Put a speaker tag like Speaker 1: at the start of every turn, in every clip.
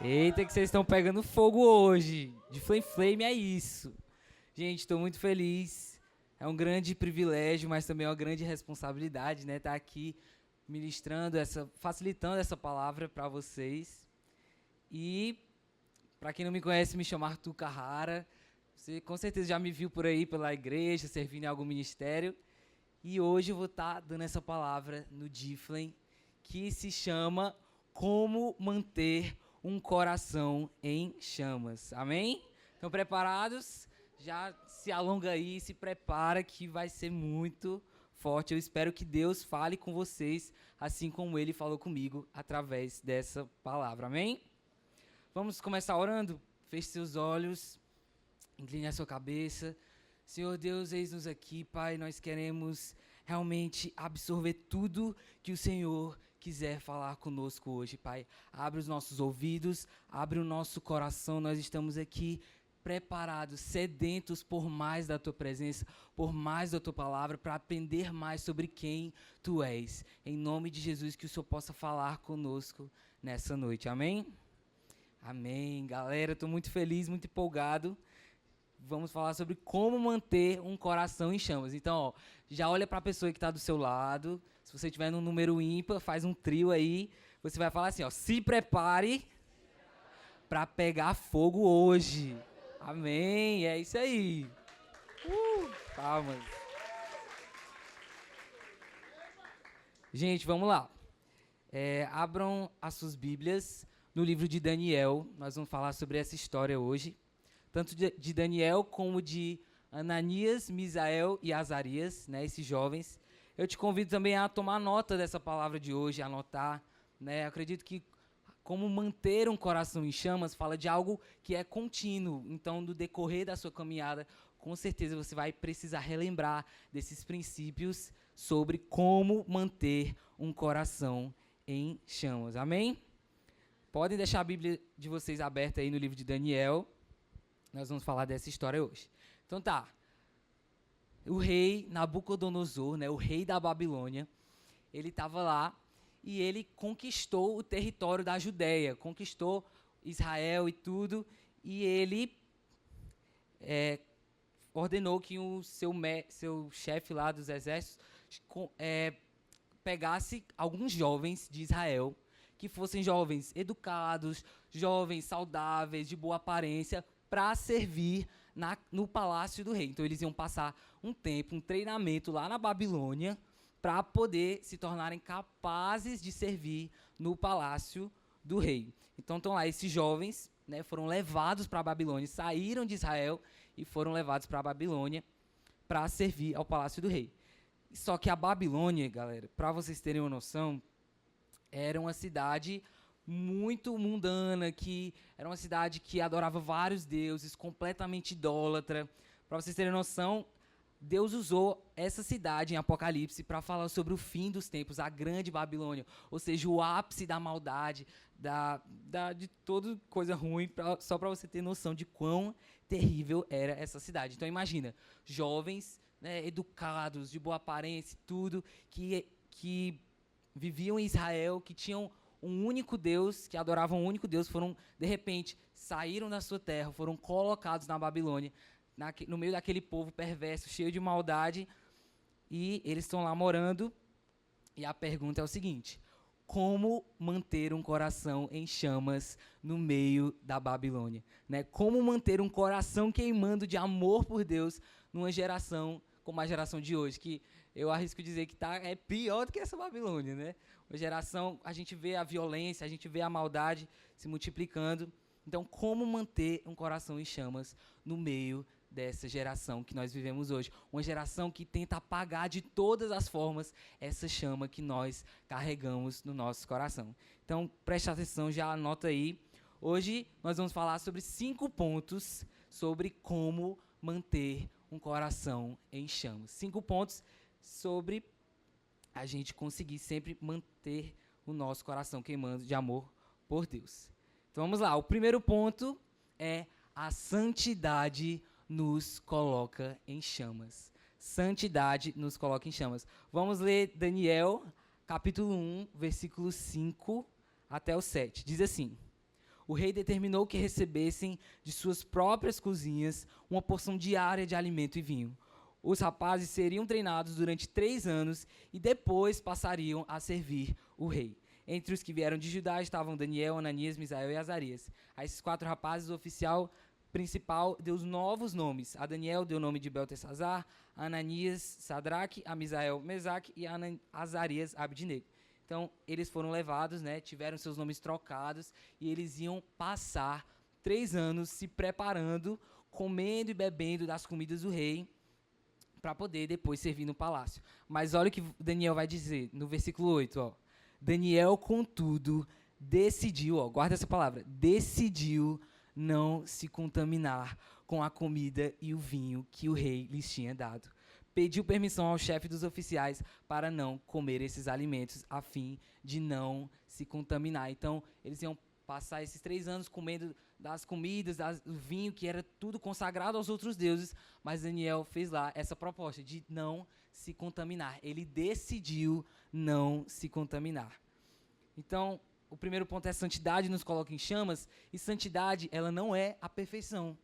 Speaker 1: Eita, que vocês estão pegando fogo hoje. De Flame Flame é isso. Gente, estou muito feliz. É um grande privilégio, mas também é uma grande responsabilidade, né? Estar aqui ministrando facilitando essa palavra para vocês. E para quem não me conhece, me chamo Arthur Carrara. Você com certeza já me viu por aí pela igreja, servindo em algum ministério. E hoje eu vou estar dando essa palavra no Difflin, que se chama Como Manter um Coração em Chamas. Amém? Estão preparados? Já se alonga aí, se prepara que vai ser muito forte. Eu espero que Deus fale com vocês, assim como Ele falou comigo, através dessa palavra. Amém? Vamos começar orando? Feche seus olhos, incline a sua cabeça. Senhor Deus, eis-nos aqui, Pai, nós queremos realmente absorver tudo que o Senhor quiser falar conosco hoje, Pai. Abre os nossos ouvidos, abre o nosso coração, nós estamos aqui preparados, sedentos por mais da Tua presença, por mais da Tua palavra, para aprender mais sobre quem Tu és. Em nome de Jesus, que o Senhor possa falar conosco nessa noite, amém? Amém, galera, estou muito feliz, muito empolgado. Vamos falar sobre como manter um coração em chamas. Então, ó, já olha para a pessoa que está do seu lado. Se você tiver num número ímpar, faz um trio aí. Você vai falar assim, ó, se prepare para pegar fogo hoje. Amém, é isso aí. Palmas. Gente, vamos lá. Abram as suas Bíblias no livro de Daniel. Nós vamos falar sobre essa história hoje. Tanto de Daniel como de Ananias, Misael e Azarias, né, esses jovens. Eu te convido também a tomar nota dessa palavra de hoje, a anotar. Né? Eu acredito que como manter um coração em chamas fala de algo que é contínuo. Então, no decorrer da sua caminhada, com certeza você vai precisar relembrar desses princípios sobre como manter um coração em chamas. Amém? Podem deixar a Bíblia de vocês aberta aí no livro de Daniel. Nós vamos falar dessa história hoje. Então tá, o rei Nabucodonosor, né, o rei da Babilônia, ele estava lá e ele conquistou o território da Judéia, conquistou Israel e tudo, e ele ordenou que o seu chefe lá dos exércitos pegasse alguns jovens de Israel, que fossem jovens educados, jovens saudáveis, de boa aparência, para servir no palácio do rei. Então eles iam passar um tempo, um treinamento lá na Babilônia, para poder se tornarem capazes de servir no palácio do rei. Então estão lá esses jovens, né, foram levados para a Babilônia, saíram de Israel e foram levados para a Babilônia para servir ao palácio do rei. Só que a Babilônia, galera, para vocês terem uma noção, era uma cidade muito mundana, que era uma cidade que adorava vários deuses, completamente idólatra. Para vocês terem noção, Deus usou essa cidade em Apocalipse para falar sobre o fim dos tempos, a grande Babilônia, ou seja, o ápice da maldade, de toda coisa ruim, só para você ter noção de quão terrível era essa cidade. Então imagina, jovens, né, educados, de boa aparência, tudo, que viviam em Israel, que tinham um único Deus, que adoravam um único Deus, de repente, saíram da sua terra, foram colocados na Babilônia, no meio daquele povo perverso, cheio de maldade, e eles estão lá morando, e a pergunta é o seguinte: como manter um coração em chamas no meio da Babilônia? Né? Como manter um coração queimando de amor por Deus numa geração como a geração de hoje, que eu arrisco dizer que é pior do que essa Babilônia, né? Uma geração, a gente vê a violência, a gente vê a maldade se multiplicando. Então, como manter um coração em chamas no meio dessa geração que nós vivemos hoje? Uma geração que tenta apagar de todas as formas essa chama que nós carregamos no nosso coração. Então, preste atenção, já anota aí. Hoje nós vamos falar sobre 5 pontos sobre como manter um coração em chamas. 5 pontos sobre a gente conseguir sempre manter o nosso coração queimando de amor por Deus. Então vamos lá, o primeiro ponto é: a santidade nos coloca em chamas. Santidade nos coloca em chamas. Vamos ler Daniel, capítulo 1, versículo 5 até o 7. Diz assim: o rei determinou que recebessem de suas próprias cozinhas uma porção diária de alimento e vinho. Os rapazes seriam treinados durante 3 anos e depois passariam a servir o rei. Entre os que vieram de Judá estavam Daniel, Ananias, Misael e Azarias. A esses 4 rapazes, o oficial principal deu os novos nomes. A Daniel deu o nome de Beltesazar, a Ananias, Sadraque, a Misael, Mesaque e a Azarias, Abdinego. Então, eles foram levados, né, tiveram seus nomes trocados e eles iam passar 3 anos se preparando, comendo e bebendo das comidas do rei, para poder depois servir no palácio. Mas olha o que Daniel vai dizer no versículo 8. Ó. Daniel, contudo, decidiu, ó, guarda essa palavra, decidiu não se contaminar com a comida e o vinho que o rei lhes tinha dado. Pediu permissão ao chefe dos oficiais para não comer esses alimentos, a fim de não se contaminar. Então, eles iam passar esses 3 anos comendo das comidas, do vinho, que era tudo consagrado aos outros deuses, mas Daniel fez lá essa proposta de não se contaminar. Ele decidiu não se contaminar. Então, o primeiro ponto é santidade nos coloca em chamas, e santidade, ela não é a perfeição.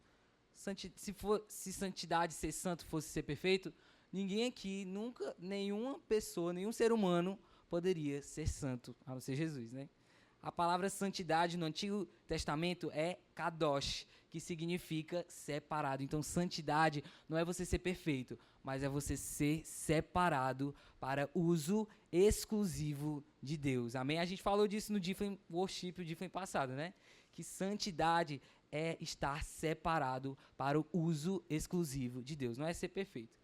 Speaker 1: Se santidade, ser santo, fosse ser perfeito, ninguém aqui, nunca, nenhuma pessoa, nenhum ser humano poderia ser santo, a não ser Jesus, né? A palavra santidade no Antigo Testamento é kadosh, que significa separado. Então, santidade não é você ser perfeito, mas é você ser separado para uso exclusivo de Deus. Amém? A gente falou disso no Difflin Worship, o Difflin passado, né? Que santidade é estar separado para o uso exclusivo de Deus, não é ser perfeito.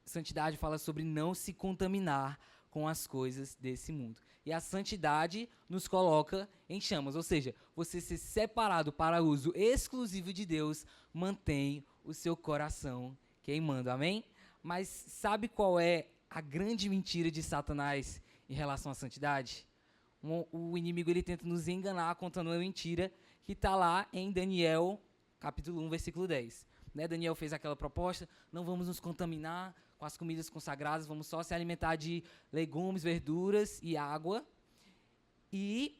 Speaker 1: Santidade fala sobre não se contaminar com as coisas desse mundo. E a santidade nos coloca em chamas, ou seja, você ser separado para uso exclusivo de Deus mantém o seu coração queimando, amém? Mas sabe qual é a grande mentira de Satanás em relação à santidade? O inimigo ele tenta nos enganar contando uma mentira que está lá em Daniel, capítulo 1, versículo 10. Né, Daniel fez aquela proposta, não vamos nos contaminar com as comidas consagradas, vamos só se alimentar de legumes, verduras e água, e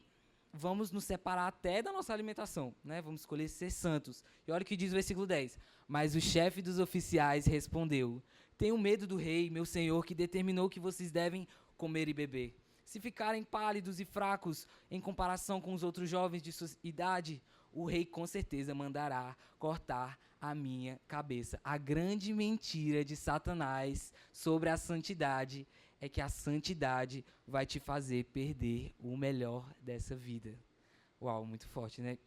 Speaker 1: vamos nos separar até da nossa alimentação, né? Vamos escolher ser santos. E olha o que diz o versículo 10. Mas o chefe dos oficiais respondeu: tenho medo do rei, meu senhor, que determinou que vocês devem comer e beber. Se ficarem pálidos e fracos em comparação com os outros jovens de sua idade, o rei com certeza mandará cortar a minha cabeça. A grande mentira de Satanás sobre a santidade é que a santidade vai te fazer perder o melhor dessa vida. Uau, muito forte, né?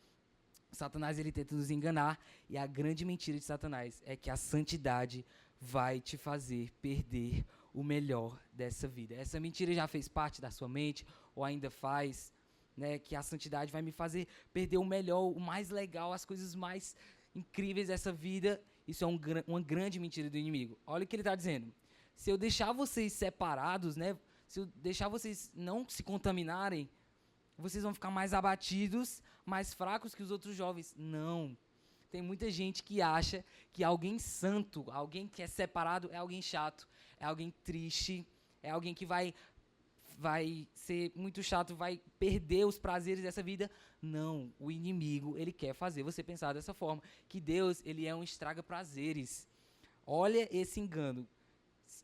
Speaker 1: Satanás ele tenta nos enganar, e a grande mentira de Satanás é que a santidade vai te fazer perder o melhor dessa vida. Essa mentira já fez parte da sua mente, ou ainda faz, né? Que a santidade vai me fazer perder o melhor, o mais legal, as coisas mais incríveis dessa vida. Isso é uma grande mentira do inimigo. Olha o que ele está dizendo. Se eu deixar vocês separados, né? Se eu deixar vocês não se contaminarem, vocês vão ficar mais abatidos, mais fracos que os outros jovens. Não. Tem muita gente que acha que alguém santo, alguém que é separado, é alguém chato, é alguém triste, é alguém que vai ser muito chato, vai perder os prazeres dessa vida. Não, o inimigo, ele quer fazer você pensar dessa forma, que Deus, ele é um estraga-prazeres. Olha esse engano.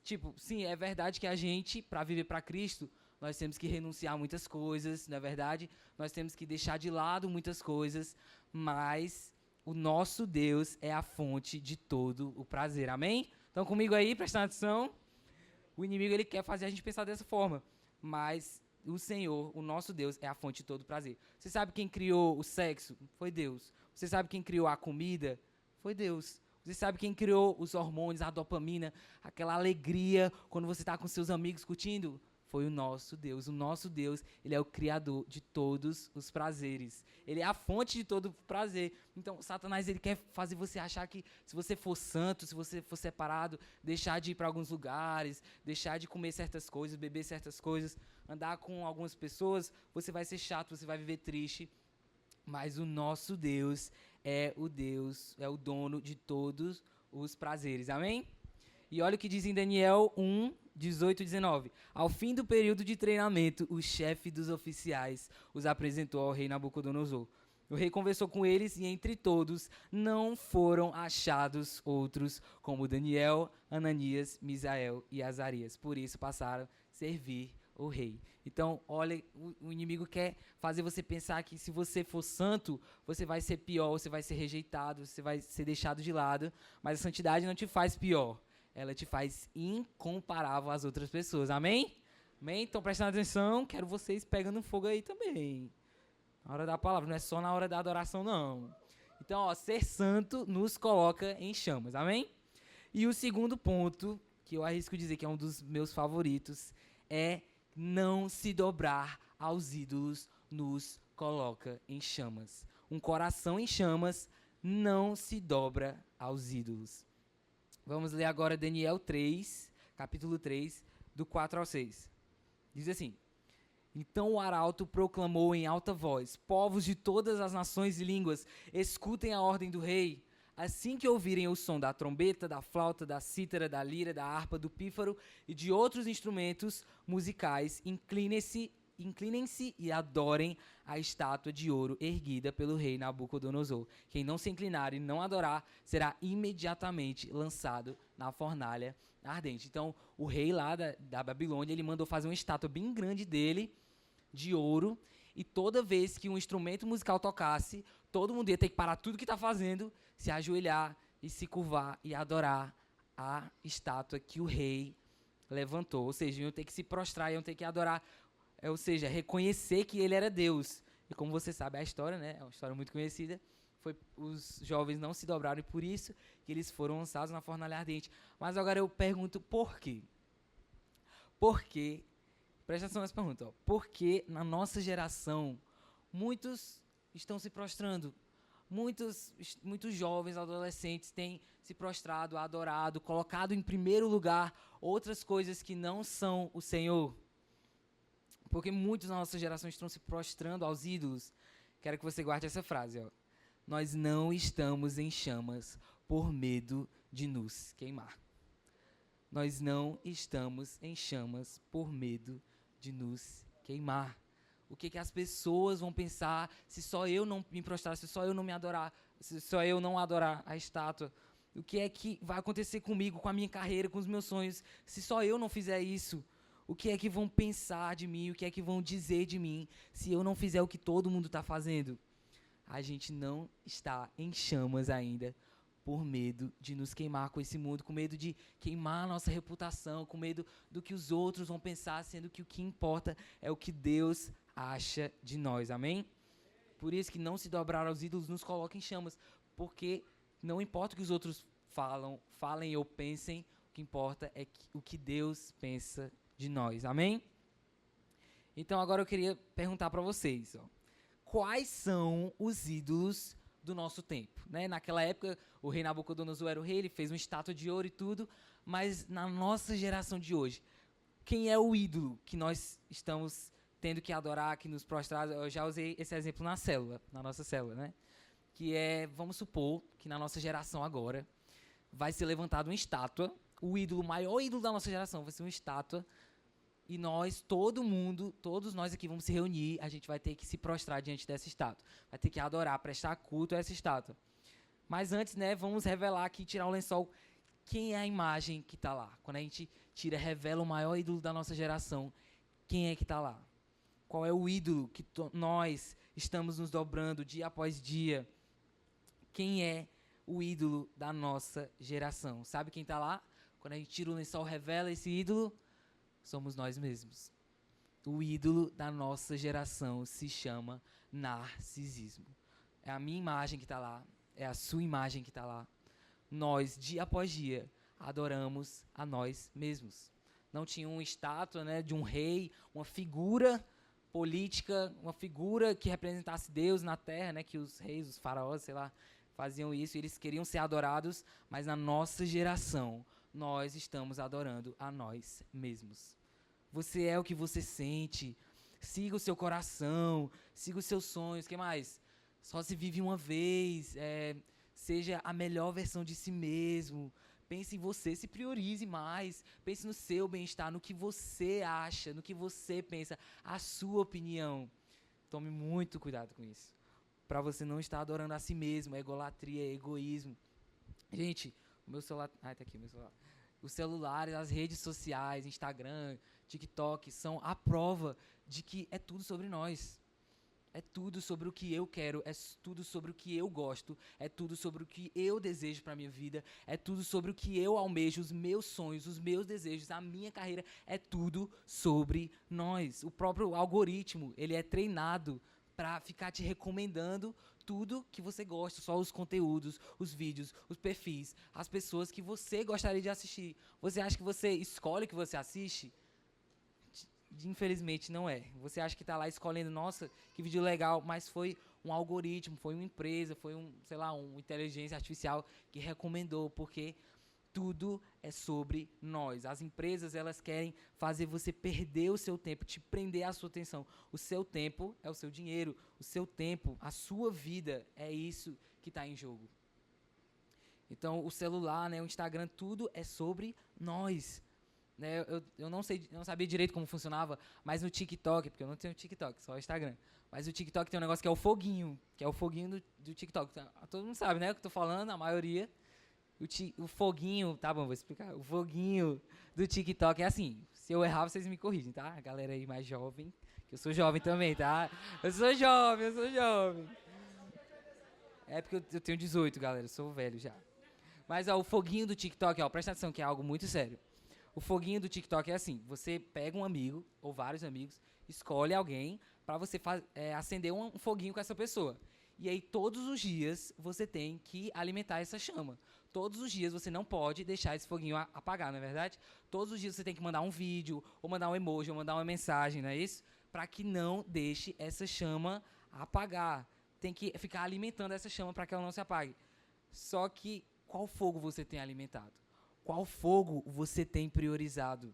Speaker 1: Tipo, sim, é verdade que a gente, para viver para Cristo, nós temos que renunciar a muitas coisas, não é verdade? Nós temos que deixar de lado muitas coisas, mas o nosso Deus é a fonte de todo o prazer, amém? Estão comigo aí, prestando atenção? O inimigo, ele quer fazer a gente pensar dessa forma, mas o Senhor, o nosso Deus, é a fonte de todo o prazer. Você sabe quem criou o sexo? Foi Deus. Você sabe quem criou a comida? Foi Deus. Você sabe quem criou os hormônios, a dopamina, aquela alegria quando você está com seus amigos curtindo? Foi o nosso Deus. O nosso Deus, ele é o criador de todos os prazeres. Ele é a fonte de todo o prazer. Então, Satanás, ele quer fazer você achar que se você for santo, se você for separado, deixar de ir para alguns lugares, deixar de comer certas coisas, beber certas coisas, andar com algumas pessoas, você vai ser chato, você vai viver triste. Mas o nosso Deus é o dono de todos os prazeres. Amém? E olha o que diz em Daniel 1, 18 e 19. Ao fim do período de treinamento, o chefe dos oficiais os apresentou ao rei Nabucodonosor. O rei conversou com eles e entre todos não foram achados outros como Daniel, Ananias, Misael e Azarias. Por isso passaram a servir o rei. Então, olha, o inimigo quer fazer você pensar que se você for santo, você vai ser pior, você vai ser rejeitado, você vai ser deixado de lado. Mas a santidade não te faz pior, ela te faz incomparável às outras pessoas. Amém? Amém? Então, prestando atenção, quero vocês pegando fogo aí também. Na hora da palavra, não é só na hora da adoração, não. Então, ó, ser santo nos coloca em chamas. Amém? E o segundo ponto, que eu arrisco dizer que é um dos meus favoritos, é não se dobrar aos ídolos nos coloca em chamas. Um coração em chamas não se dobra aos ídolos. Vamos ler agora Daniel 3, capítulo 3, do 4 ao 6. Diz assim: Então o arauto proclamou em alta voz: Povos de todas as nações e línguas, escutem a ordem do rei. Assim que ouvirem o som da trombeta, da flauta, da cítara, da lira, da harpa, do pífaro e de outros instrumentos musicais, inclinem-se e adorem a estátua de ouro erguida pelo rei Nabucodonosor. Quem não se inclinar e não adorar será imediatamente lançado na fornalha ardente. Então, o rei lá da Babilônia, ele mandou fazer uma estátua bem grande dele, de ouro, e toda vez que um instrumento musical tocasse, todo mundo ia ter que parar tudo que está fazendo, se ajoelhar e se curvar e adorar a estátua que o rei levantou. Ou seja, iam ter que se prostrar, iam ter que adorar, ou seja, reconhecer que ele era Deus. E como você sabe a história, né? É uma história muito conhecida. Os jovens não se dobraram e por isso que eles foram lançados na fornalha ardente. Mas agora eu pergunto por quê? Por quê? Presta atenção nessa pergunta. Por que na nossa geração muitos estão se prostrando? Muitos jovens, adolescentes têm se prostrado, adorado, colocado em primeiro lugar outras coisas que não são o Senhor. Porque muitos na nossa geração estão se prostrando aos ídolos. Quero que você guarde essa frase. Ó. Nós não estamos em chamas por medo de nos queimar. Nós não estamos em chamas por medo de nos queimar. O que as pessoas vão pensar se só eu não me prostrar, se só eu não me adorar, se só eu não adorar a estátua? O que é que vai acontecer comigo, com a minha carreira, com os meus sonhos, se só eu não fizer isso? O que é que vão pensar de mim, o que é que vão dizer de mim, se eu não fizer o que todo mundo está fazendo? A gente não está em chamas ainda, por medo de nos queimar com esse mundo, com medo de queimar a nossa reputação, com medo do que os outros vão pensar, sendo que o que importa é o que Deus acha de nós, amém? Por isso que não se dobrar aos ídolos nos coloca em chamas, porque não importa o que os outros falem ou pensem, o que importa é o que Deus pensa de nós, amém? Então agora eu queria perguntar para vocês, ó, quais são os ídolos do nosso tempo, né? Naquela época, o rei Nabucodonosor era o rei, ele fez uma estátua de ouro e tudo, mas na nossa geração de hoje, quem é o ídolo que nós estamos tendo que adorar, que nos prostrar? Eu já usei esse exemplo na nossa célula, né? Que é, vamos supor que na nossa geração agora, vai ser levantada uma estátua, o maior ídolo da nossa geração vai ser uma estátua, e todos nós aqui vamos se reunir, a gente vai ter que se prostrar diante dessa estátua. Vai ter que adorar, prestar culto a essa estátua. Mas antes, né, vamos revelar aqui, tirar o lençol, quem é a imagem que está lá. Quando a gente revela o maior ídolo da nossa geração, quem é que está lá? Qual é o ídolo que nós estamos nos dobrando dia após dia? Quem é o ídolo da nossa geração? Sabe quem está lá? Quando a gente tira o lençol, revela esse ídolo, somos nós mesmos. O ídolo da nossa geração se chama narcisismo. É a minha imagem que está lá, é a sua imagem que está lá. Nós, dia após dia, adoramos a nós mesmos. Não tinha uma estátua, né, de um rei, uma figura política, uma figura que representasse Deus na terra, né, que os reis, os faraós, sei lá, faziam isso, eles queriam ser adorados, mas na nossa geração, nós estamos adorando a nós mesmos. Você é o que você sente. Siga o seu coração, siga os seus sonhos. O que mais? Só se vive uma vez. Seja a melhor versão de si mesmo. Pense em você, se priorize mais. Pense no seu bem-estar, no que você acha, no que você pensa, a sua opinião. Tome muito cuidado com isso. Para você não estar adorando a si mesmo, egolatria, egoísmo. Gente, o meu celular... tá aqui o meu celular. Os celulares, as redes sociais, Instagram, TikTok, são a prova de que é tudo sobre nós. É tudo sobre o que eu quero, é tudo sobre o que eu gosto, é tudo sobre o que eu desejo para minha vida, é tudo sobre o que eu almejo, os meus sonhos, os meus desejos, a minha carreira, é tudo sobre nós. O próprio algoritmo, ele é treinado para ficar te recomendando tudo que você gosta, só os conteúdos, os vídeos, os perfis, as pessoas que você gostaria de assistir. Você acha que você escolhe o que você assiste? Infelizmente não é. Você acha que está lá escolhendo, nossa, que vídeo legal, mas foi um algoritmo, foi uma empresa, foi uma inteligência artificial que recomendou, porque tudo é sobre nós. As empresas, elas querem fazer você perder o seu tempo, te prender a sua atenção. O seu tempo é o seu dinheiro, o seu tempo, a sua vida, é isso que está em jogo. Então, o celular, né, o Instagram, tudo é sobre nós. Né, eu não sabia direito como funcionava, mas no TikTok, porque eu não tenho TikTok, só o Instagram. Mas o TikTok tem um negócio que é o foguinho, do TikTok. Todo mundo sabe, né, o que eu tô falando, a maioria. O foguinho, tá bom, vou explicar. O foguinho do TikTok é assim, se eu errar, vocês me corrigem, tá? A galera aí mais jovem, que eu sou jovem também, tá? Eu sou jovem. É porque eu tenho 18, galera, eu sou velho já. Mas, ó, o foguinho do TikTok, ó, presta atenção que é algo muito sério. O foguinho do TikTok é assim, você pega um amigo, ou vários amigos, escolhe alguém para você acender um foguinho com essa pessoa. E aí, todos os dias, você tem que alimentar essa chama. Todos os dias, você não pode deixar esse foguinho apagar, não é verdade? Todos os dias, você tem que mandar um vídeo, ou mandar um emoji, ou mandar uma mensagem, não é isso? Para que não deixe essa chama apagar. Tem que ficar alimentando essa chama para que ela não se apague. Só que, qual fogo você tem alimentado? Qual fogo você tem priorizado?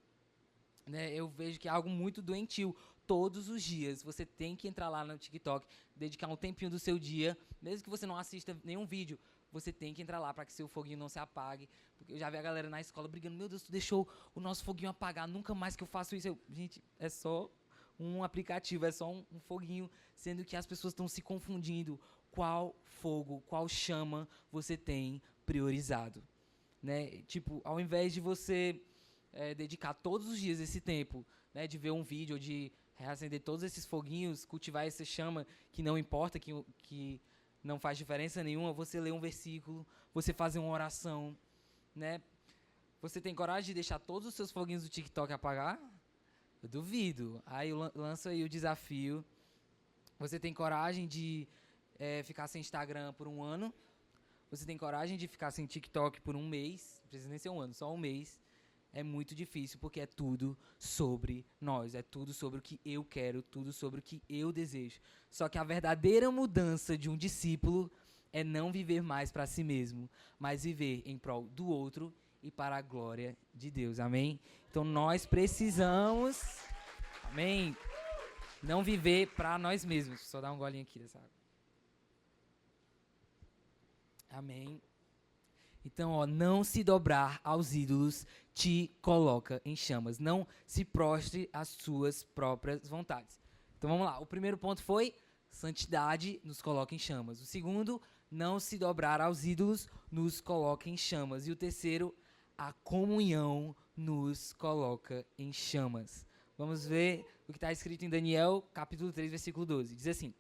Speaker 1: Né, eu vejo que é algo muito doentio. Todos os dias você tem que entrar lá no TikTok, dedicar um tempinho do seu dia, mesmo que você não assista nenhum vídeo, você tem que entrar lá para que seu foguinho não se apague. Porque eu já vi a galera na escola brigando, meu Deus, tu deixou o nosso foguinho apagar, nunca mais que eu faço isso. Gente, é só um aplicativo, é só um foguinho, sendo que as pessoas estão se confundindo. Qual fogo, qual chama você tem priorizado? Né? Tipo, ao invés de você dedicar todos os dias esse tempo, né, de ver um vídeo, de reacender todos esses foguinhos, cultivar essa chama que não importa, que não faz diferença nenhuma, você lê um versículo, você fazer uma oração, né? Você tem coragem de deixar todos os seus foguinhos do TikTok apagar? Eu duvido. Aí eu lanço aí o desafio. Você tem coragem de ficar sem Instagram por um ano? Você tem coragem de ficar sem TikTok por um mês? Não precisa nem ser um ano, só um mês. É muito difícil, porque é tudo sobre nós. É tudo sobre o que eu quero, tudo sobre o que eu desejo. Só que a verdadeira mudança de um discípulo é não viver mais para si mesmo, mas viver em prol do outro e para a glória de Deus. Amém? Então nós precisamos, amém, não viver para nós mesmos. Só dar um golinho aqui dessa água. Amém. Então, ó, não se dobrar aos ídolos te coloca em chamas. Não se prostre às suas próprias vontades. Então, vamos lá. O primeiro ponto foi santidade nos coloca em chamas. O segundo, não se dobrar aos ídolos nos coloca em chamas. E o terceiro, a comunhão nos coloca em chamas. Vamos ver o que está escrito em Daniel, capítulo 3, versículo 12. Diz assim: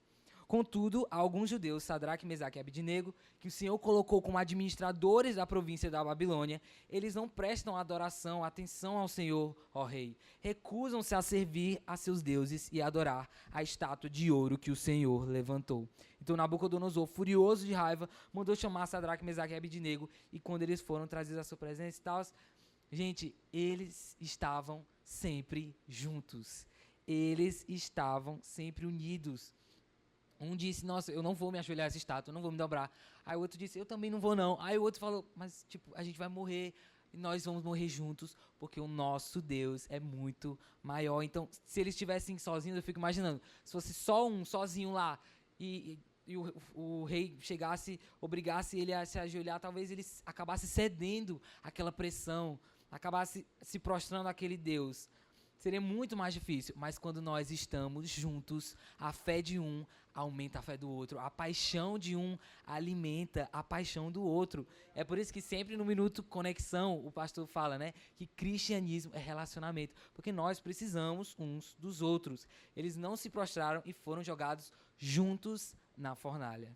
Speaker 1: contudo, há alguns judeus, Sadraque, Mesaque e Abednego, que o Senhor colocou como administradores da província da Babilônia, eles não prestam adoração, atenção ao Senhor, ó rei. Recusam-se a servir a seus deuses e a adorar a estátua de ouro que o Senhor levantou. Então Nabucodonosor, furioso de raiva, mandou chamar Sadraque, Mesaque e Abednego, e quando eles foram trazidos à sua presença e tal, gente, eles estavam sempre juntos. Eles estavam sempre unidos. Um disse, nossa, eu não vou me ajoelhar a essa estátua, eu não vou me dobrar. Aí o outro disse, eu também não vou não. Aí o outro falou, mas tipo, a gente vai morrer e nós vamos morrer juntos, porque o nosso Deus é muito maior. Então, se eles estivessem sozinhos, eu fico imaginando, se fosse só um sozinho lá, e o rei obrigasse ele a se ajoelhar, talvez ele acabasse cedendo àquela pressão, acabasse se prostrando àquele Deus. Seria muito mais difícil, mas quando nós estamos juntos, a fé de um aumenta a fé do outro, a paixão de um alimenta a paixão do outro. É por isso que sempre no Minuto Conexão, o pastor fala, né, que cristianismo é relacionamento, porque nós precisamos uns dos outros. Eles não se prostraram e foram jogados juntos na fornalha.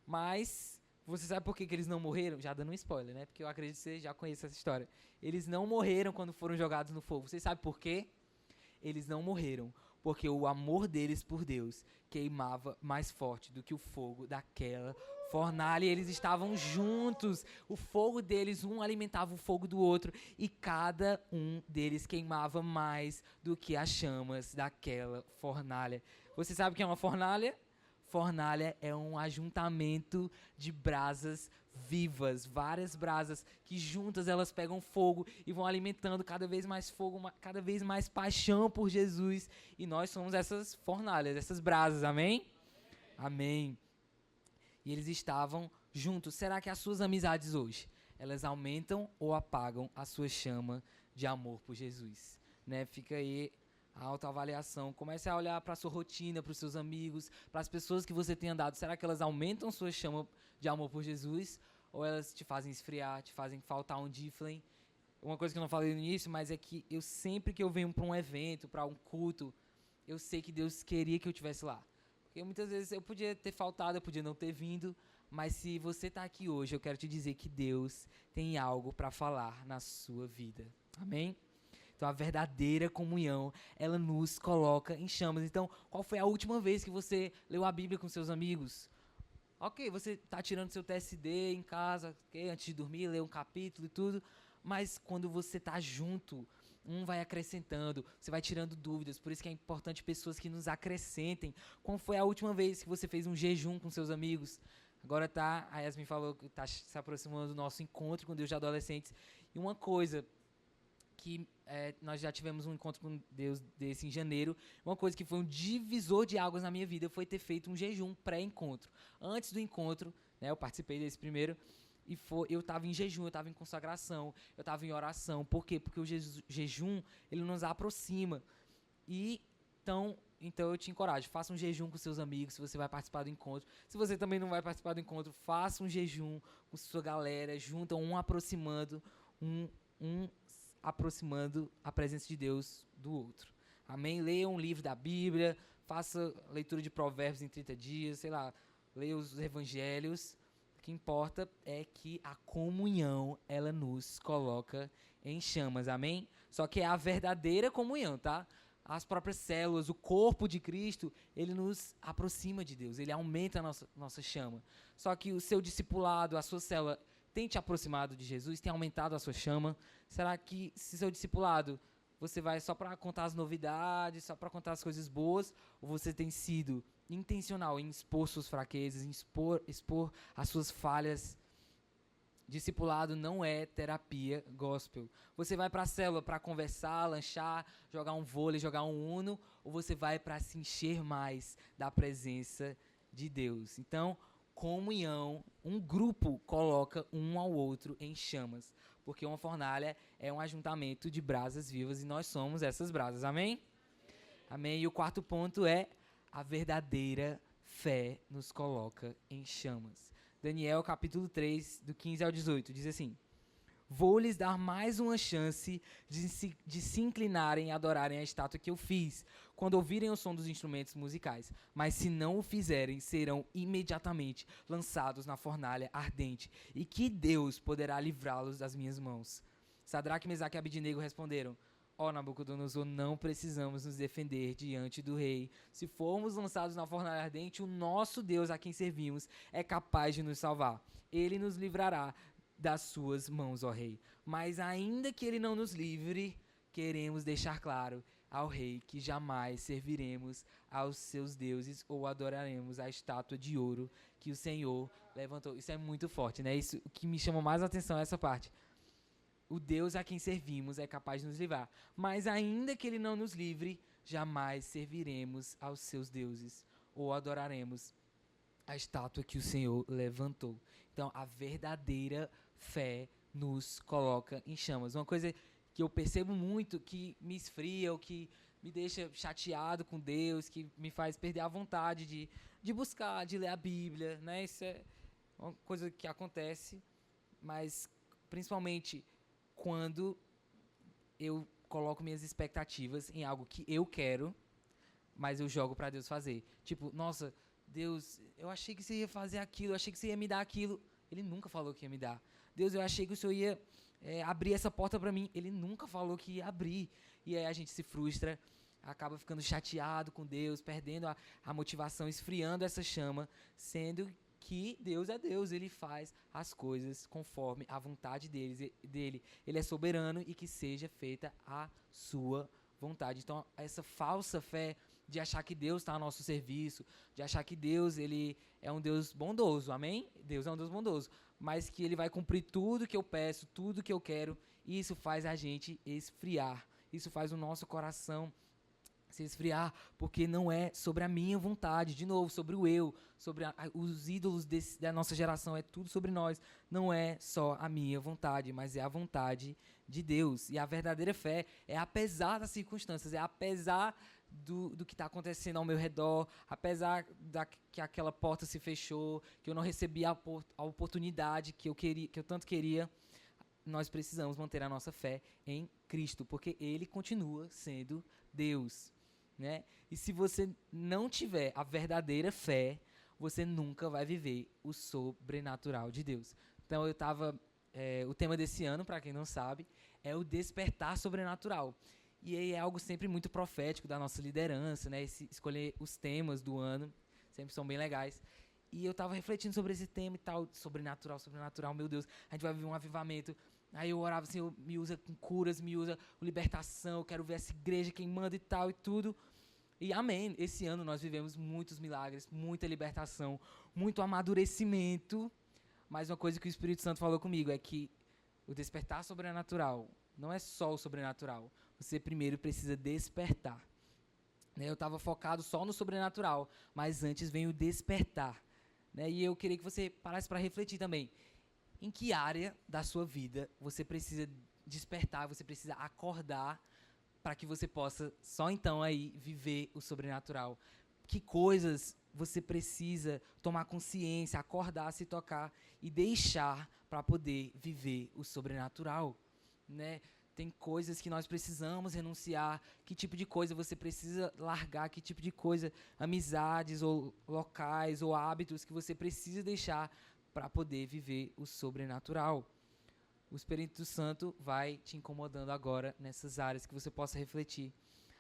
Speaker 1: Mas você sabe por que eles não morreram? Já dando um spoiler, né? Porque eu acredito que você já conhece essa história. Eles não morreram quando foram jogados no fogo. Você sabe por quê? Eles não morreram porque o amor deles por Deus queimava mais forte do que o fogo daquela fornalha. E eles estavam juntos. O fogo deles, um alimentava o fogo do outro. E cada um deles queimava mais do que as chamas daquela fornalha. Você sabe o que é uma fornalha? Fornalha é um ajuntamento de brasas vivas, várias brasas que juntas elas pegam fogo e vão alimentando cada vez mais fogo, cada vez mais paixão por Jesus. E nós somos essas fornalhas, essas brasas, amém? Amém. E eles estavam juntos. Será que as suas amizades hoje, elas aumentam ou apagam a sua chama de amor por Jesus? Né? Fica aí a autoavaliação. Comece a olhar para a sua rotina, para os seus amigos, para as pessoas que você tem andado. Será que elas aumentam sua chama de amor por Jesus? Ou elas te fazem esfriar, te fazem faltar um díflen? Uma coisa que eu não falei no início, mas é que eu sempre que eu venho para um evento, para um culto, eu sei que Deus queria que eu estivesse lá. Porque muitas vezes eu podia ter faltado, eu podia não ter vindo, mas se você está aqui hoje, eu quero te dizer que Deus tem algo para falar na sua vida. Amém? Então, a verdadeira comunhão, ela nos coloca em chamas. Então, qual foi a última vez que você leu a Bíblia com seus amigos? Ok, você está tirando seu TSD em casa, okay, antes de dormir, lê um capítulo e tudo, mas quando você está junto, um vai acrescentando, você vai tirando dúvidas, por isso que é importante pessoas que nos acrescentem. Qual foi a última vez que você fez um jejum com seus amigos? Agora a Yasmin falou que está se aproximando do nosso encontro com Deus de adolescentes. E uma coisa que nós já tivemos um encontro com Deus desse em janeiro. Uma coisa que foi um divisor de águas na minha vida foi ter feito um jejum pré-encontro. Antes do encontro, né, eu participei desse primeiro, e eu estava em jejum, eu estava em consagração, eu estava em oração. Por quê? Porque o jejum, ele nos aproxima. E então eu te encorajo, faça um jejum com seus amigos, se você vai participar do encontro. Se você também não vai participar do encontro, faça um jejum com sua galera, juntam um aproximando, aproximando a presença de Deus do outro. Amém? Leia um livro da Bíblia, faça leitura de provérbios em 30 dias, sei lá, leia os evangelhos. O que importa é que a comunhão, ela nos coloca em chamas, amém? Só que é a verdadeira comunhão, tá? As próprias células, o corpo de Cristo, ele nos aproxima de Deus, ele aumenta a nossa chama. Só que o seu discipulado, a sua célula, tem te aproximado de Jesus, tem aumentado a sua chama? Será que se seu discipulado, você vai só para contar as novidades, só para contar as coisas boas, ou você tem sido intencional em expor suas fraquezas, em expor as suas falhas? Discipulado não é terapia gospel. Você vai para a célula para conversar, lanchar, jogar um vôlei, jogar um uno, ou você vai para se encher mais da presença de Deus? Então, comunhão, um grupo coloca um ao outro em chamas, porque uma fornalha é um ajuntamento de brasas vivas e nós somos essas brasas, amém? Amém. E o quarto ponto é: a verdadeira fé nos coloca em chamas. Daniel capítulo 3, do 15 ao 18, diz assim: vou lhes dar mais uma chance de se inclinarem e adorarem a estátua que eu fiz, quando ouvirem o som dos instrumentos musicais. Mas se não o fizerem, serão imediatamente lançados na fornalha ardente, e que Deus poderá livrá-los das minhas mãos. Sadraque, Mesaque e Abidnego responderam: ó Nabucodonosor, não precisamos nos defender diante do rei. Se formos lançados na fornalha ardente, o nosso Deus a quem servimos é capaz de nos salvar. Ele nos livrará das suas mãos, ó rei. Mas ainda que ele não nos livre, queremos deixar claro ao rei que jamais serviremos aos seus deuses ou adoraremos a estátua de ouro que o Senhor levantou. Isso é muito forte, né? Isso, o que me chama mais a atenção é essa parte. O Deus a quem servimos é capaz de nos livrar. Mas ainda que ele não nos livre, jamais serviremos aos seus deuses ou adoraremos a estátua que o Senhor levantou. Então, a verdadeira fé nos coloca em chamas. Uma coisa que eu percebo muito, que me esfria, ou que me deixa chateado com Deus, que me faz perder a vontade de buscar, de ler a Bíblia, né? Isso é uma coisa que acontece, mas principalmente quando eu coloco minhas expectativas em algo que eu quero, mas eu jogo para Deus fazer. Tipo, nossa, Deus, eu achei que você ia fazer aquilo, eu achei que você ia me dar aquilo. Ele nunca falou que ia me dar. Deus, eu achei que o Senhor ia abrir essa porta para mim. Ele nunca falou que ia abrir. E aí a gente se frustra, acaba ficando chateado com Deus, perdendo a motivação, esfriando essa chama, sendo que Deus é Deus, Ele faz as coisas conforme a vontade dele. Ele é soberano e que seja feita a sua vontade. Então, essa falsa fé de achar que Deus está ao nosso serviço, de achar que Deus ele é um Deus bondoso, amém? Deus é um Deus bondoso, mas que Ele vai cumprir tudo que eu peço, tudo que eu quero, e isso faz a gente esfriar, isso faz o nosso coração se esfriar, porque não é sobre a minha vontade, de novo, sobre o eu, sobre os ídolos da nossa geração, é tudo sobre nós, não é só a minha vontade, mas é a vontade de Deus. E a verdadeira fé é apesar das circunstâncias, é apesar do que está acontecendo ao meu redor, apesar que aquela porta se fechou, que eu não recebi a oportunidade que eu tanto queria, nós precisamos manter a nossa fé em Cristo, porque Ele continua sendo Deus, né? E se você não tiver a verdadeira fé, você nunca vai viver o sobrenatural de Deus. Então o tema desse ano, para quem não sabe, é o despertar sobrenatural. E aí é algo sempre muito profético da nossa liderança, né? Escolher os temas do ano, sempre são bem legais. E eu estava refletindo sobre esse tema e tal, sobrenatural, meu Deus, a gente vai viver um avivamento. Aí eu orava, Senhor, me usa com curas, me usa com libertação, eu quero ver essa igreja queimando e tal e tudo. E amém, esse ano nós vivemos muitos milagres, muita libertação, muito amadurecimento. Mas uma coisa que o Espírito Santo falou comigo é que o despertar sobrenatural não é só o sobrenatural. Você primeiro precisa despertar. Né? Eu estava focado só no sobrenatural, mas antes vem o despertar. Né? E eu queria que você parasse para refletir também. Em que área da sua vida você precisa despertar, você precisa acordar para que você possa só então aí viver o sobrenatural? Que coisas você precisa tomar consciência, acordar, se tocar e deixar para poder viver o sobrenatural, né? Tem coisas que nós precisamos renunciar, que tipo de coisa você precisa largar, que tipo de coisa, amizades ou locais ou hábitos que você precisa deixar para poder viver o sobrenatural. O Espírito Santo vai te incomodando agora nessas áreas que você possa refletir,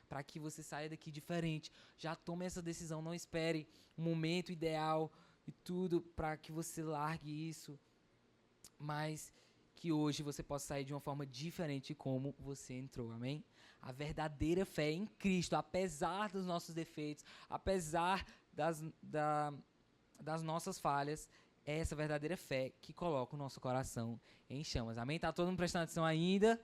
Speaker 1: para que você saia daqui diferente. Já tome essa decisão, não espere um momento ideal e tudo para que você largue isso, mas que hoje você possa sair de uma forma diferente de como você entrou, amém? A verdadeira fé em Cristo, apesar dos nossos defeitos, apesar das nossas falhas, é essa verdadeira fé que coloca o nosso coração em chamas, amém? Tá todo mundo prestando atenção ainda?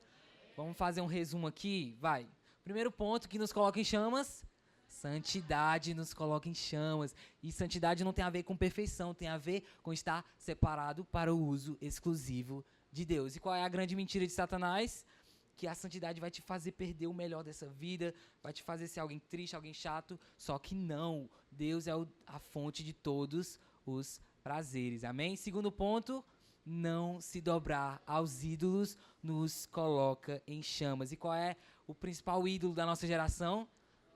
Speaker 1: Vamos fazer um resumo aqui? Vai. Primeiro ponto que nos coloca em chamas, santidade nos coloca em chamas. E santidade não tem a ver com perfeição, tem a ver com estar separado para o uso exclusivo de Deus. E qual é a grande mentira de Satanás? Que a santidade vai te fazer perder o melhor dessa vida, vai te fazer ser alguém triste, alguém chato. Só que não, Deus é a fonte de todos os prazeres, amém? Segundo ponto, não se dobrar aos ídolos nos coloca em chamas. E qual é o principal ídolo da nossa geração?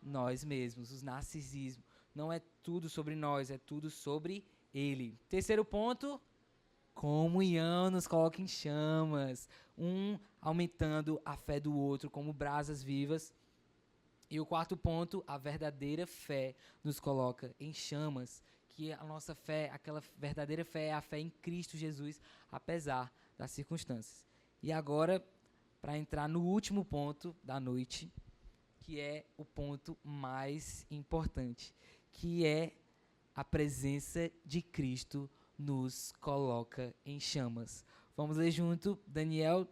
Speaker 1: Nós mesmos, os narcisismo. Não é tudo sobre nós, é tudo sobre Ele. Terceiro ponto, comunhão nos coloca em chamas. Um aumentando a fé do outro como brasas vivas. E o quarto ponto, a verdadeira fé nos coloca em chamas. Que a nossa fé, aquela verdadeira fé é a fé em Cristo Jesus, apesar das circunstâncias. E agora, para entrar no último ponto da noite, que é o ponto mais importante, que é a presença de Cristo nos coloca em chamas. Vamos ler junto Daniel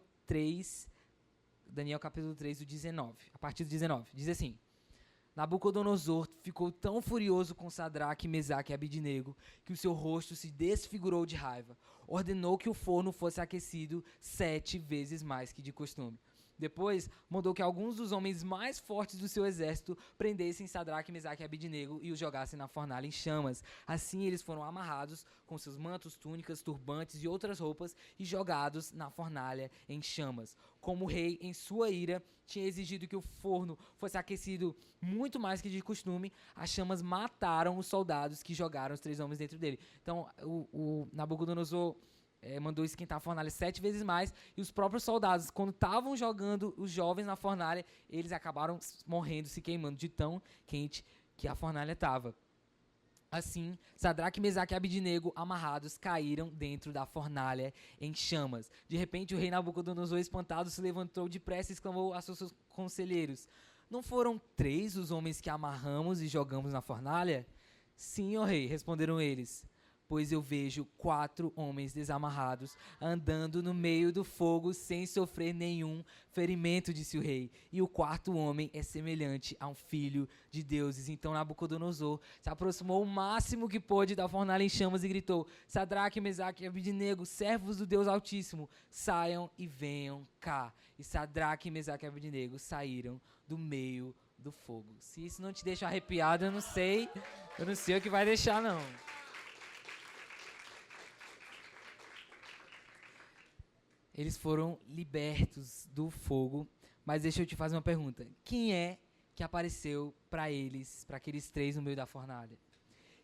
Speaker 1: capítulo 3, do 19, a partir do 19. Diz assim: Nabucodonosor ficou tão furioso com Sadraque, Mesaque e Abidnego que o seu rosto se desfigurou de raiva. Ordenou que o forno fosse aquecido 7 vezes mais que de costume. Depois, mandou que alguns dos homens mais fortes do seu exército prendessem Sadraque, Mesaque e Abidnego e os jogassem na fornalha em chamas. Assim, eles foram amarrados com seus mantos, túnicas, turbantes e outras roupas e jogados na fornalha em chamas. Como o rei, em sua ira, tinha exigido que o forno fosse aquecido muito mais que de costume, as chamas mataram os soldados que jogaram os 3 homens dentro dele. Então, o Nabucodonosor mandou esquentar a fornalha 7 vezes mais, e os próprios soldados, quando estavam jogando os jovens na fornalha, eles acabaram morrendo, se queimando de tão quente que a fornalha estava. Assim, Sadraque, Mesaque e Abidnego, amarrados, caíram dentro da fornalha em chamas. De repente, o rei Nabucodonosor, espantado, se levantou depressa e exclamou a seus conselheiros: não foram 3 os homens que amarramos e jogamos na fornalha? Sim, ó rei, responderam eles. Pois eu vejo 4 homens desamarrados, andando no meio do fogo sem sofrer nenhum ferimento, disse o rei. E o 4º homem é semelhante a um filho de deuses. Então Nabucodonosor se aproximou o máximo que pôde da fornalha em chamas e gritou: Sadraque, Mesaque e Abidnego, servos do Deus Altíssimo, saiam e venham cá. E Sadraque, Mesaque e Abidnego saíram do meio do fogo. Se isso não te deixa arrepiado, eu não sei o que vai deixar, não. Eles foram libertos do fogo, mas deixa eu te fazer uma pergunta. Quem é que apareceu para eles, para aqueles 3 no meio da fornalha?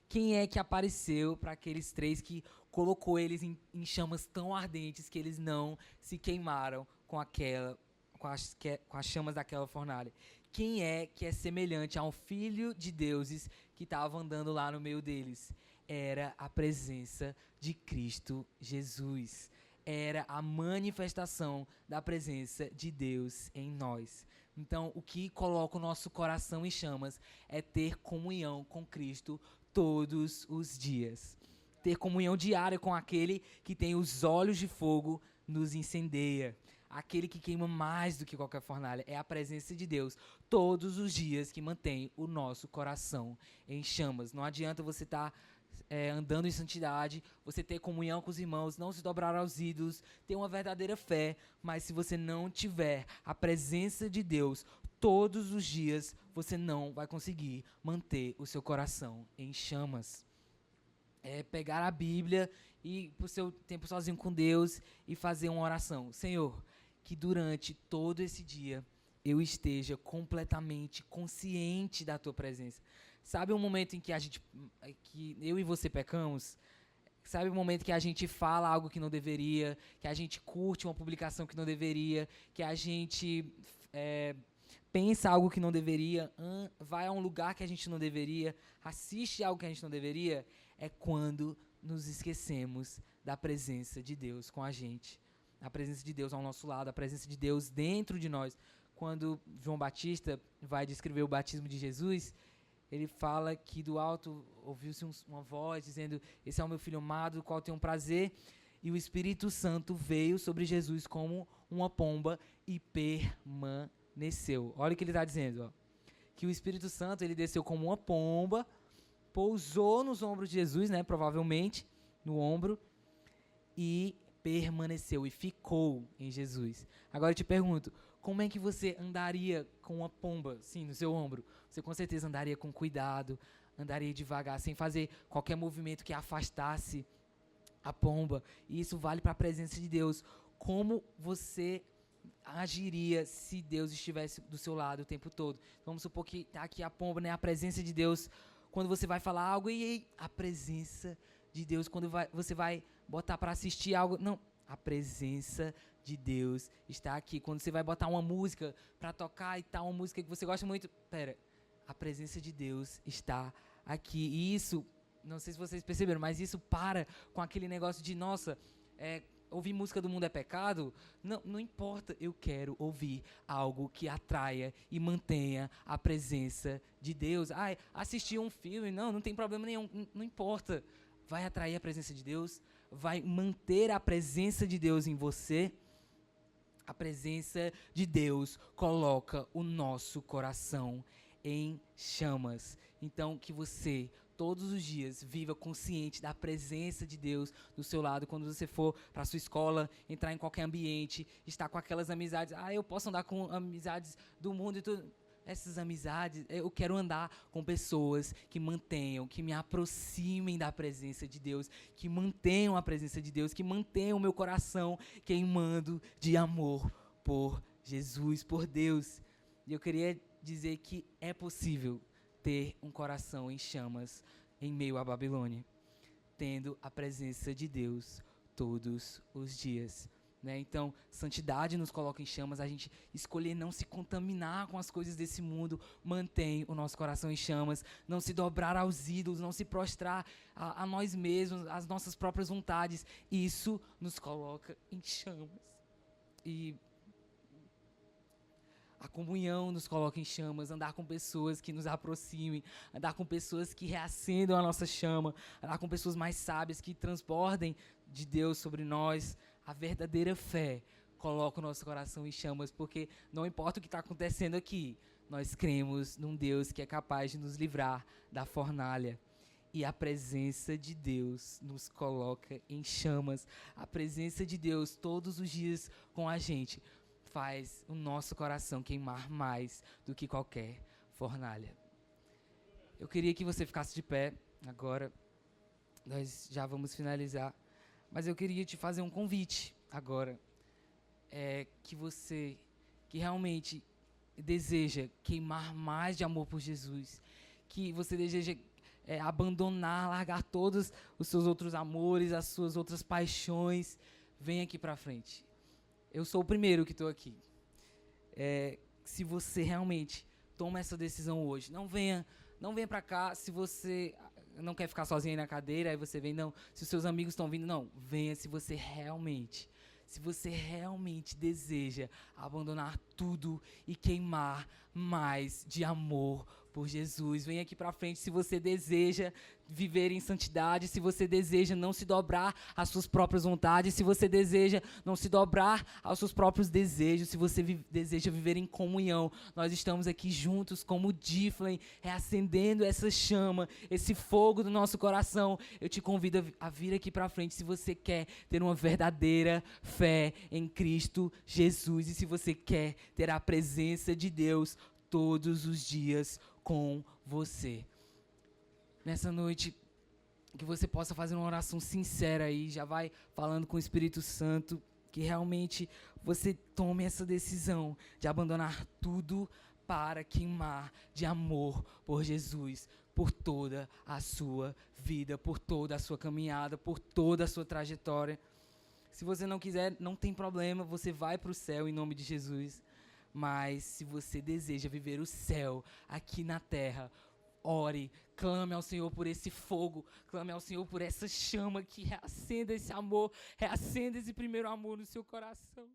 Speaker 1: Quem é que apareceu para aqueles 3 que colocou eles em chamas tão ardentes que eles não se queimaram com as chamas daquela fornalha? Quem é que é semelhante a um filho de deuses que estava andando lá no meio deles? Era a presença de Cristo Jesus. Era a manifestação da presença de Deus em nós. Então, o que coloca o nosso coração em chamas é ter comunhão com Cristo todos os dias. Ter comunhão diária com aquele que tem os olhos de fogo, nos incendeia. Aquele que queima mais do que qualquer fornalha. É a presença de Deus todos os dias que mantém o nosso coração em chamas. Não adianta você estar andando em santidade, você ter comunhão com os irmãos, não se dobrar aos ídolos, ter uma verdadeira fé, mas se você não tiver a presença de Deus todos os dias, você não vai conseguir manter o seu coração em chamas. Pegar a Bíblia e pro seu tempo sozinho com Deus e fazer uma oração. Senhor, que durante todo esse dia eu esteja completamente consciente da tua presença. Sabe o momento em que que eu e você pecamos? Sabe o momento que a gente fala algo que não deveria, que a gente curte uma publicação que não deveria, que a gente pensa algo que não deveria, vai a um lugar que a gente não deveria, assiste algo que a gente não deveria? É quando nos esquecemos da presença de Deus com a gente. A presença de Deus ao nosso lado, a presença de Deus dentro de nós. Quando João Batista vai descrever o batismo de Jesus, ele fala que do alto ouviu-se uma voz dizendo: esse é o meu filho amado, do qual tenho um prazer. E o Espírito Santo veio sobre Jesus como uma pomba e permaneceu. Olha o que ele está dizendo. Ó. Que o Espírito Santo ele desceu como uma pomba, pousou nos ombros de Jesus, né, provavelmente, no ombro, e permaneceu e ficou em Jesus. Agora eu te pergunto, como é que você andaria com uma pomba, assim, no seu ombro? Você com certeza andaria com cuidado, andaria devagar, sem fazer qualquer movimento que afastasse a pomba. E isso vale para a presença de Deus. Como você agiria se Deus estivesse do seu lado o tempo todo? Vamos supor que está aqui a pomba, né, a presença de Deus. Quando você vai falar algo, e a presença de Deus, quando você vai botar para assistir algo, não, a presença de Deus está aqui. Quando você vai botar uma música para tocar e tal, uma música que você gosta muito, a presença de Deus está aqui. E isso, não sei se vocês perceberam, mas isso para com aquele negócio de, nossa, ouvir música do mundo é pecado? Não importa, eu quero ouvir algo que atraia e mantenha a presença de Deus. Assistir um filme, não tem problema nenhum, não importa. Vai atrair a presença de Deus, vai manter a presença de Deus em você. A presença de Deus coloca o nosso coração em chamas. Então, que você, todos os dias, viva consciente da presença de Deus do seu lado. Quando você for para a sua escola, entrar em qualquer ambiente, estar com aquelas amizades. Eu posso andar com amizades do mundo e tudo. Essas amizades, eu quero andar com pessoas que mantenham, que me aproximem da presença de Deus, que mantenham a presença de Deus, que mantenham o meu coração queimando de amor por Jesus, por Deus. E eu queria dizer que é possível ter um coração em chamas em meio à Babilônia, tendo a presença de Deus todos os dias. Então, santidade nos coloca em chamas, a gente escolher não se contaminar com as coisas desse mundo, mantém o nosso coração em chamas, não se dobrar aos ídolos, não se prostrar a nós mesmos, às nossas próprias vontades, isso nos coloca em chamas. E a comunhão nos coloca em chamas, andar com pessoas que nos aproximem, andar com pessoas que reacendam a nossa chama, andar com pessoas mais sábias que transbordem de Deus sobre nós. A verdadeira fé coloca o nosso coração em chamas, porque não importa o que está acontecendo aqui, nós cremos num Deus que é capaz de nos livrar da fornalha. E a presença de Deus nos coloca em chamas. A presença de Deus todos os dias com a gente faz o nosso coração queimar mais do que qualquer fornalha. Eu queria que você ficasse de pé agora. Nós já vamos finalizar. Mas eu queria te fazer um convite agora. Que você, que realmente deseja queimar mais de amor por Jesus, que você deseja abandonar, largar todos os seus outros amores, as suas outras paixões, vem aqui pra frente. Eu sou o primeiro que estou aqui. Se você realmente toma essa decisão hoje, não venha pra cá se você não quer ficar sozinho aí na cadeira, aí você vem, não. Se os seus amigos estão vindo, não. Venha se você realmente deseja abandonar tudo e queimar mais de amor por Jesus. Vem aqui pra frente se você deseja viver em santidade, se você deseja não se dobrar às suas próprias vontades, se você deseja não se dobrar aos seus próprios desejos, se você deseja viver em comunhão. Nós estamos aqui juntos como Difflin, reacendendo essa chama, esse fogo do nosso coração. Eu te convido a vir aqui pra frente se você quer ter uma verdadeira fé em Cristo Jesus e se você quer ter a presença de Deus todos os dias com você. Nessa noite, que você possa fazer uma oração sincera aí, já vai falando com o Espírito Santo, que realmente você tome essa decisão de abandonar tudo para queimar de amor por Jesus, por toda a sua vida, por toda a sua caminhada, por toda a sua trajetória. Se você não quiser, não tem problema, você vai para o céu em nome de Jesus. Mas se você deseja viver o céu aqui na terra, ore, clame ao Senhor por esse fogo, clame ao Senhor por essa chama que reacenda esse amor, reacenda esse primeiro amor no seu coração.